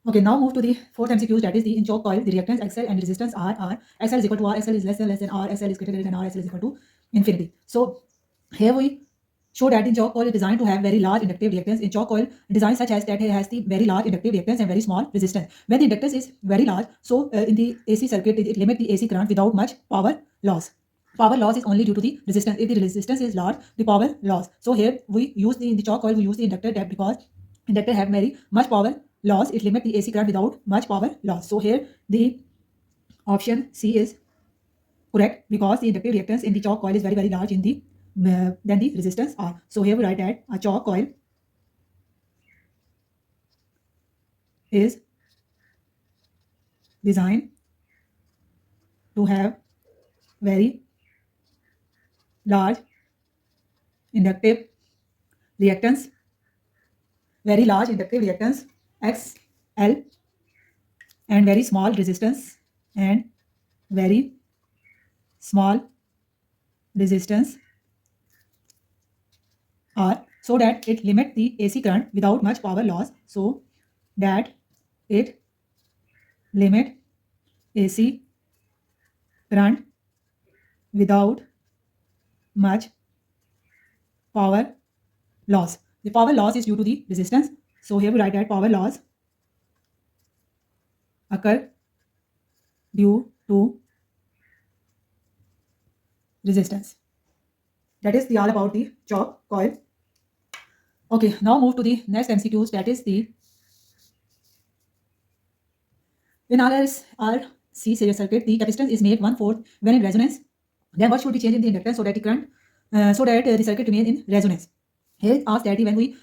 Okay, now move to the fourth MCQ, that is the in choke coil, the reactance XL and the resistance R. XL is equal to R, XL is less than R, XL is greater than R, XL is equal to infinity. So here we show that in choke coil is designed to have very large inductive reactance. In choke coil design such as that it has the very large inductive reactance and very small resistance. When the inductance is very large, so in the AC circuit it limits the AC current without much power loss. Power loss is only due to the resistance. If the resistance is large, the power loss. So here we use in the choke coil we use the inductor that because inductor have very much power loss, it limits the AC current without much power loss. So here the option C is correct because the inductive reactance in the chalk coil is very large in the than the resistance R. So here we write that a chalk coil is designed to have very large inductive reactance, XL, and very small resistance and very small resistance R, so that it limits the AC current without much power loss, so that it limit AC current without much power loss. The power loss is due to the resistance. So here we write that power loss occur due to resistance. That is the all about the chalk coil. Okay, now move to the next MCQs, that is the in RC series circuit, the capacitance is made 1/4 when in resonance. Then what should be changed in the inductance so that the current the circuit remain in resonance? Here asked that when we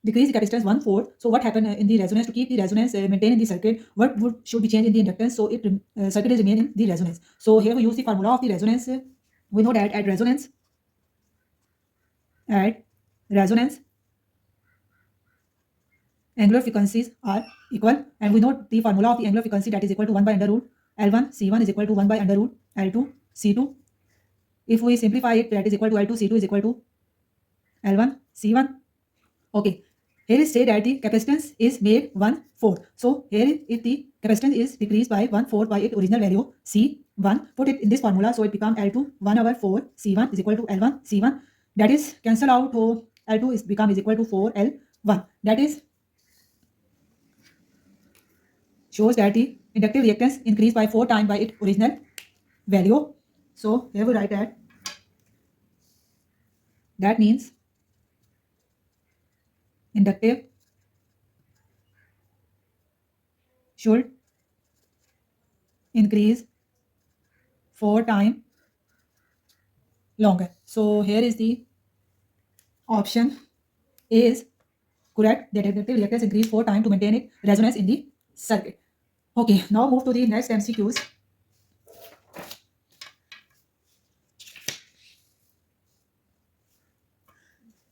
decrease the capacitance 1/4, so what happened in the resonance to keep the resonance maintained in the circuit? What should be changed in the inductance so it circuit is remain in the resonance? So here we use the formula of the resonance. We know that at resonance, angular frequencies are equal, and we know the formula of the angular frequency, that is equal to 1 by under root L1 C1 is equal to 1 by under root L2 C2. If we simplify it, that is equal to L2 C2 is equal to L1 C1. Okay, here is say that the capacitance is made 1/4. So here if the capacitance is decreased by 1/4 by its original value C1, put it in this formula, so it becomes L2 1/4 C1 is equal to L1 C1. That is cancel out, so L2 is equal to 4 L1. That is shows that the inductive reactance increased by 4 times by its original value. So here we write that means inductive should increase 4 times longer. So here is the option A is correct, that inductive reactance increase 4 times to maintain its resonance in the circuit. Okay, now move to the next MCQs.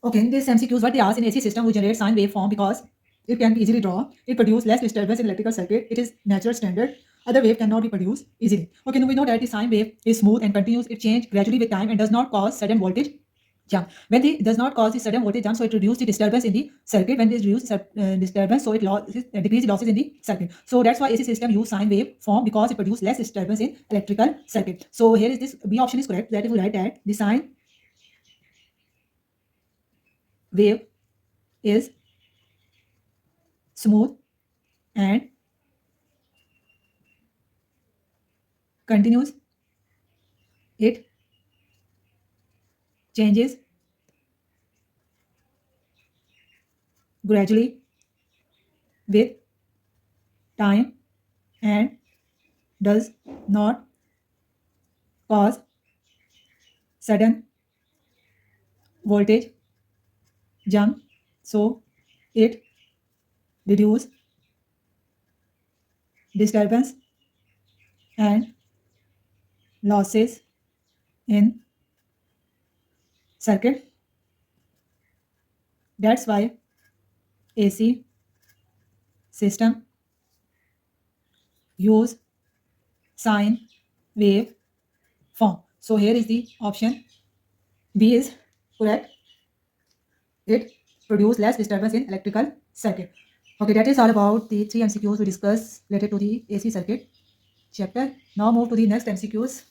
Okay, in this MCQs, what they ask in AC system, we generate sine wave form because it can be easily drawn. It produces less disturbance in electrical circuit. It is natural standard. Other wave cannot be produced easily. Okay, now we know that the sine wave is smooth and continues. It changes gradually with time and does not cause sudden voltage jump. When it does not cause the sudden voltage jump, so it reduces the disturbance in the circuit. When it reduces disturbance, so it decreases losses in the circuit. So that's why AC system use sine wave form because it produces less disturbance in electrical circuit. So here is this B option is correct. That is we write that the sine wave is smooth and continues. It changes gradually with time and does not cause sudden voltage jump. So it reduces disturbance and losses in circuit. That's why AC system use sine wave form. So here is the option B is correct. It produces less disturbance in electrical circuit. Okay, that is all about the 3 MCQs we discussed related to the AC circuit chapter. Now move to the next MCQs.